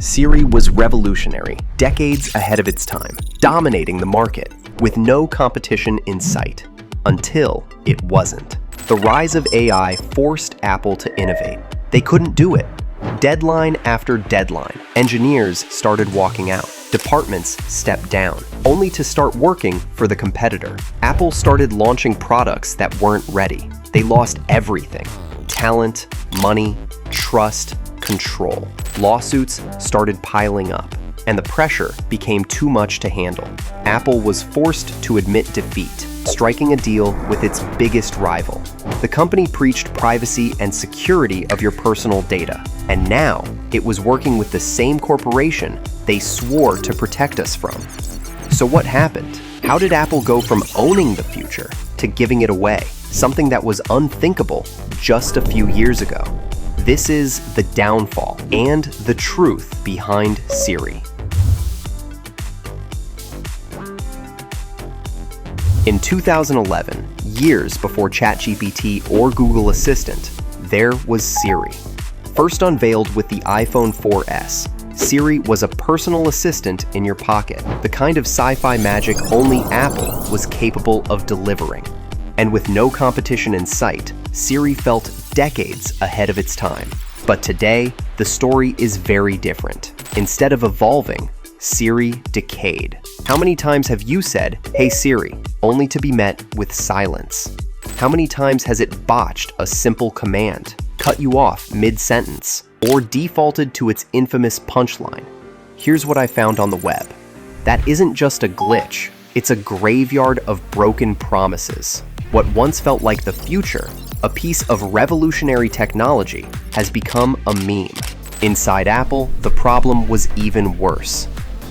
Siri was revolutionary, decades ahead of its time, dominating the market, with no competition in sight. Until it wasn't. The rise of AI forced Apple to innovate. They couldn't do it. Deadline after deadline, engineers started walking out. Departments stepped down, only to start working for the competitor. Apple started launching products that weren't ready. They lost everything: talent, money, trust, control. Lawsuits started piling up, and the pressure became too much to handle. Apple was forced to admit defeat, striking a deal with its biggest rival. The company preached privacy and security of your personal data, and now it was working with the same corporation they swore to protect us from. So what happened? How did Apple go from owning the future to giving it away, something that was unthinkable just a few years ago? This is the downfall and the truth behind Siri. In 2011, years before ChatGPT or Google Assistant, there was Siri. First unveiled with the iPhone 4S, Siri was a personal assistant in your pocket, the kind of sci-fi magic only Apple was capable of delivering. And with no competition in sight, Siri felt decades ahead of its time. But today, the story is very different. Instead of evolving, Siri decayed. How many times have you said, "Hey Siri," only to be met with silence? How many times has it botched a simple command, cut you off mid-sentence, or defaulted to its infamous punchline? Here's what I found on the web. That isn't just a glitch, it's a graveyard of broken promises. What once felt like the future, a piece of revolutionary technology, has become a meme. Inside Apple, the problem was even worse.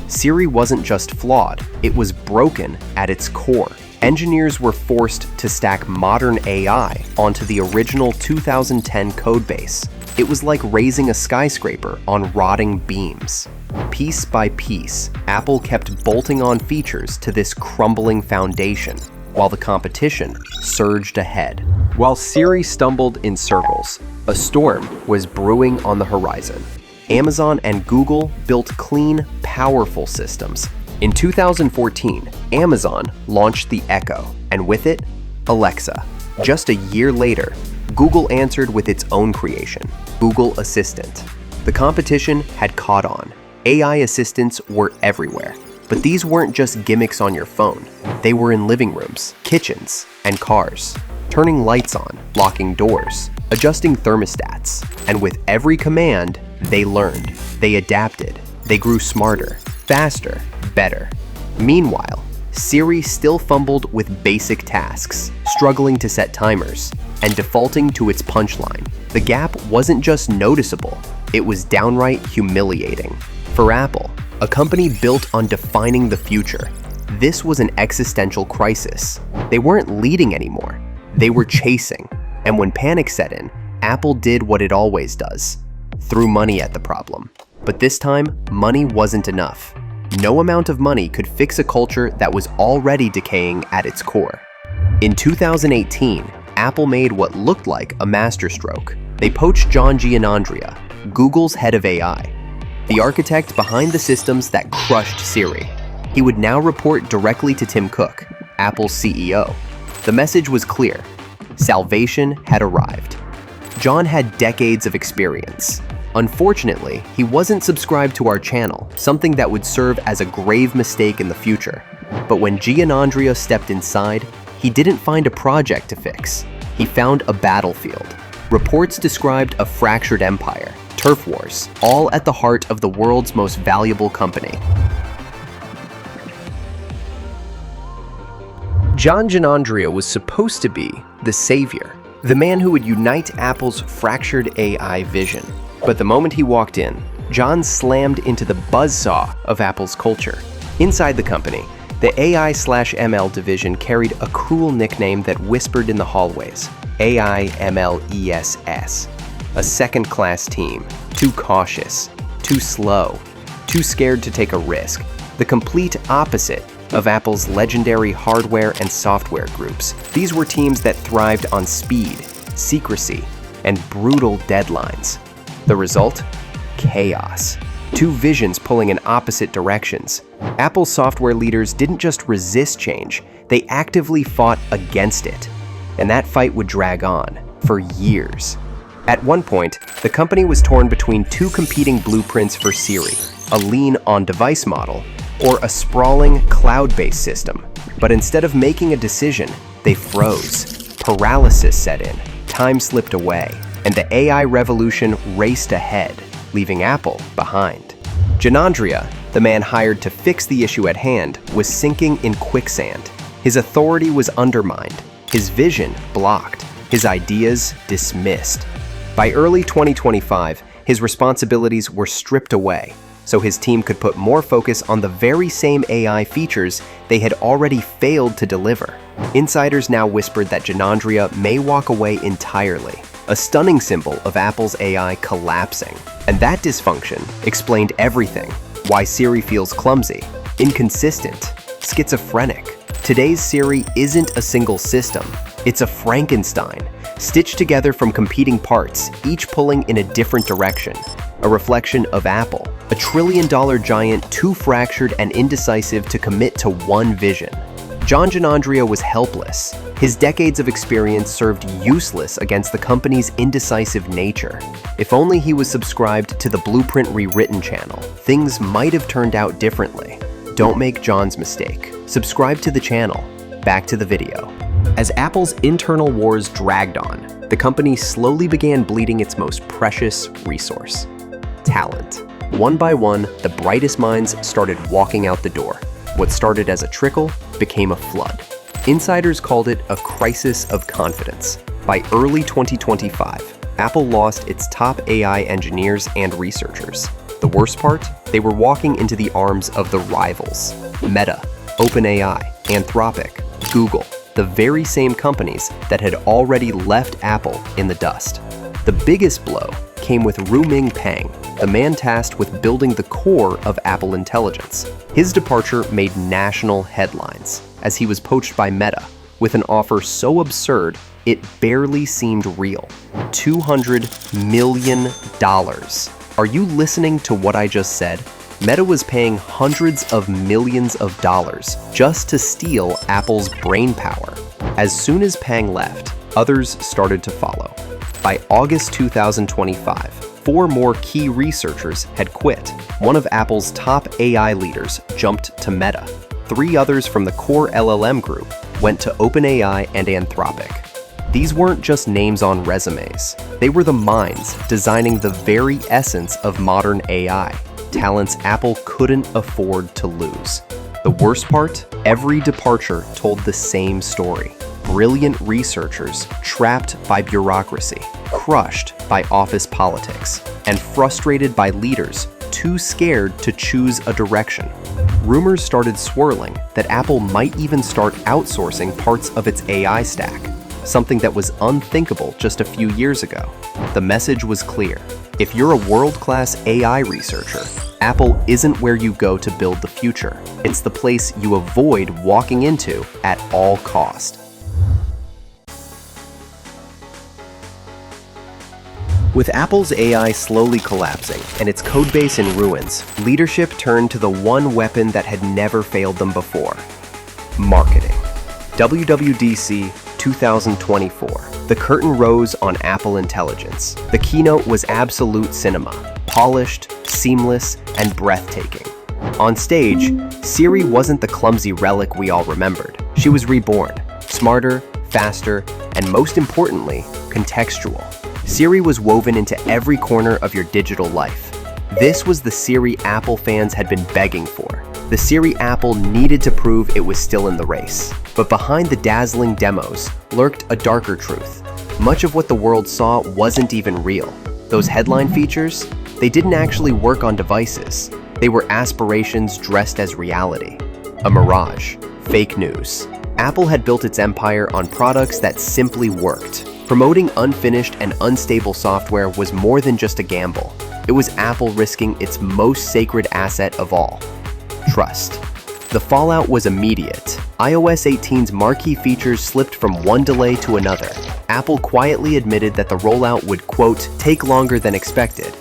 Siri wasn't just flawed, it was broken at its core. Engineers were forced to stack modern AI onto the original 2010 codebase. It was like raising a skyscraper on rotting beams. Piece by piece, Apple kept bolting on features to this crumbling foundation, while the competition surged ahead. While Siri stumbled in circles, a storm was brewing on the horizon. Amazon and Google built clean, powerful systems. In 2014, Amazon launched the Echo, and with it, Alexa. Just a year later, Google answered with its own creation, Google Assistant. The competition had caught on. AI assistants were everywhere. But these weren't just gimmicks on your phone. They were in living rooms, kitchens, and cars, turning lights on, locking doors, adjusting thermostats. And with every command, they learned, they adapted, they grew smarter, faster, better. Meanwhile, Siri still fumbled with basic tasks, struggling to set timers, and defaulting to its punchline. The gap wasn't just noticeable, it was downright humiliating. For Apple, a company built on defining the future, this was an existential crisis. They weren't leading anymore, they were chasing. And when panic set in, Apple did what it always does, threw money at the problem. But this time, money wasn't enough. No amount of money could fix a culture that was already decaying at its core. In 2018, Apple made what looked like a masterstroke. They poached John Giannandrea, Google's head of AI, the architect behind the systems that crushed Siri. He would now report directly to Tim Cook, Apple's CEO. The message was clear: salvation had arrived. John had decades of experience. Unfortunately, he wasn't subscribed to our channel, something that would serve as a grave mistake in the future. But when Giannandrea stepped inside, he didn't find a project to fix. He found a battlefield. Reports described a fractured empire, turf wars, all at the heart of the world's most valuable company. John Giannandrea was supposed to be the savior, the man who would unite Apple's fractured AI vision. But the moment he walked in, John slammed into the buzzsaw of Apple's culture. Inside the company, the AI/ML division carried a cruel nickname that whispered in the hallways: AI/ML-ESS. A second-class team, too cautious, too slow, too scared to take a risk. The complete opposite of Apple's legendary hardware and software groups. These were teams that thrived on speed, secrecy, and brutal deadlines. The result? Chaos. two visions pulling in opposite directions. Apple's software leaders didn't just resist change, they actively fought against it. And that fight would drag on for years. At one point, the company was torn between two competing blueprints for Siri, a lean on-device model, or a sprawling cloud-based system. But instead of making a decision, they froze. Paralysis set in, time slipped away, and the AI revolution raced ahead, leaving Apple behind. Janandria, the man hired to fix the issue at hand, was sinking in quicksand. His authority was undermined, his vision blocked, his ideas dismissed. By early 2025, his responsibilities were stripped away, so his team could put more focus on the very same AI features they had already failed to deliver. Insiders now whispered that Janandria may walk away entirely, a stunning symbol of Apple's AI collapsing. And that dysfunction explained everything: why Siri feels clumsy, inconsistent, schizophrenic. Today's Siri isn't a single system, it's a Frankenstein, stitched together from competing parts, each pulling in a different direction. A reflection of Apple, a trillion-dollar giant too fractured and indecisive to commit to one vision. John Janandria was helpless. His decades of experience served useless against the company's indecisive nature. If only he was subscribed to the Blueprint Rewritten channel, things might have turned out differently. Don't make John's mistake. Subscribe to the channel. Back to the video. As Apple's internal wars dragged on, the company slowly began bleeding its most precious resource: talent. One by one, the brightest minds started walking out the door. What started as a trickle became a flood. Insiders called it a crisis of confidence. By early 2025, Apple lost its top AI engineers and researchers. The worst part? They were walking into the arms of the rivals: Meta, OpenAI, Anthropic, Google, the very same companies that had already left Apple in the dust. The biggest blow came with Ruming Pang, the man tasked with building the core of Apple Intelligence. His departure made national headlines, as he was poached by Meta with an offer so absurd it barely seemed real: $200 million. Are you listening to what I just said? Meta was paying hundreds of millions of dollars just to steal Apple's brainpower. As soon as Pang left, others started to follow. By August 2025, 4 more key researchers had quit. One of Apple's top AI leaders jumped to Meta. 3 others from the core LLM group went to OpenAI and Anthropic. These weren't just names on resumes. They were the minds designing the very essence of modern AI, talents Apple couldn't afford to lose. The worst part? Every departure told the same story. Brilliant researchers trapped by bureaucracy, crushed by office politics, and frustrated by leaders too scared to choose a direction. Rumors started swirling that Apple might even start outsourcing parts of its AI stack, something that was unthinkable just a few years ago. The message was clear: if you're a world-class AI researcher, Apple isn't where you go to build the future. It's the place you avoid walking into at all cost. With Apple's AI slowly collapsing and its codebase in ruins, leadership turned to the one weapon that had never failed them before: marketing. WWDC 2024. The curtain rose on Apple Intelligence. The keynote was absolute cinema, polished, seamless, and breathtaking. On stage, Siri wasn't the clumsy relic we all remembered. She was reborn, smarter, faster, and most importantly, contextual. Siri was woven into every corner of your digital life. This was the Siri Apple fans had been begging for. The Siri Apple needed to prove it was still in the race. But behind the dazzling demos lurked a darker truth. Much of what the world saw wasn't even real. Those headline features, they didn't actually work on devices. They were aspirations dressed as reality. A mirage. Fake news. Apple had built its empire on products that simply worked. Promoting unfinished and unstable software was more than just a gamble. It was Apple risking its most sacred asset of all: trust. The fallout was immediate. iOS 18's marquee features slipped from one delay to another. Apple quietly admitted that the rollout would, quote, take longer than expected.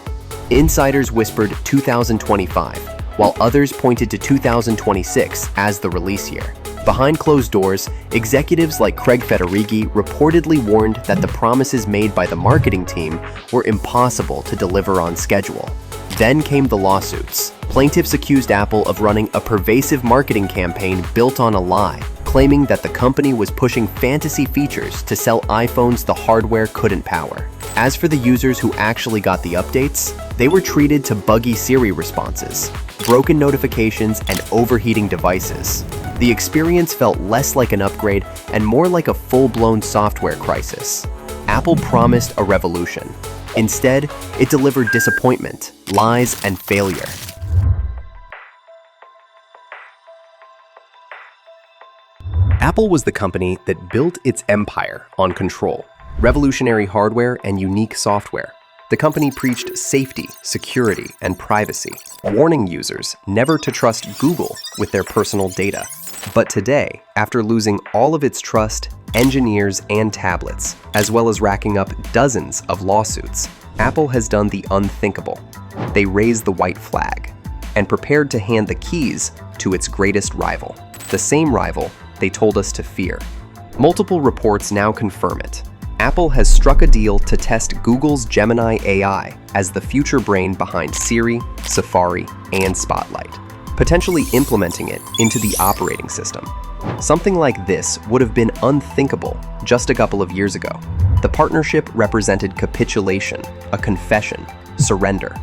Insiders whispered 2025, while others pointed to 2026 as the release year. Behind closed doors, executives like Craig Federighi reportedly warned that the promises made by the marketing team were impossible to deliver on schedule. Then came the lawsuits. Plaintiffs accused Apple of running a pervasive marketing campaign built on a lie, claiming that the company was pushing fantasy features to sell iPhones the hardware couldn't power. As for the users who actually got the updates, they were treated to buggy Siri responses, broken notifications, and overheating devices. The experience felt less like an upgrade and more like a full-blown software crisis. Apple promised a revolution. Instead, it delivered disappointment, lies, and failure. Apple was the company that built its empire on control, revolutionary hardware, and unique software. The company preached safety, security, and privacy, warning users never to trust Google with their personal data. But today, after losing all of its trust, engineers, and tablets, as well as racking up dozens of lawsuits, Apple has done the unthinkable. They raised the white flag and prepared to hand the keys to its greatest rival, the same rival they told us to fear. Multiple reports now confirm it. Apple has struck a deal to test Google's Gemini AI as the future brain behind Siri, Safari, and Spotlight, potentially implementing it into the operating system. Something like this would have been unthinkable just a couple of years ago. The partnership represented capitulation, a confession, surrender.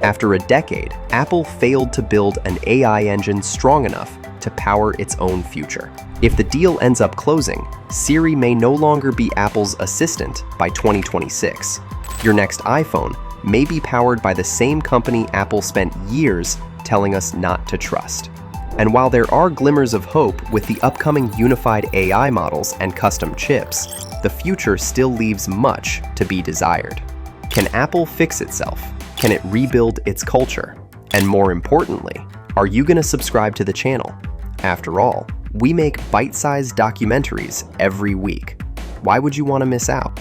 After a decade, Apple failed to build an AI engine strong enough to power its own future. If the deal ends up closing, Siri may no longer be Apple's assistant by 2026. Your next iPhone may be powered by the same company Apple spent years telling us not to trust. And while there are glimmers of hope with the upcoming unified AI models and custom chips, the future still leaves much to be desired. Can Apple fix itself? Can it rebuild its culture? And more importantly, are you going to subscribe to the channel? After all, we make bite-sized documentaries every week. Why would you want to miss out?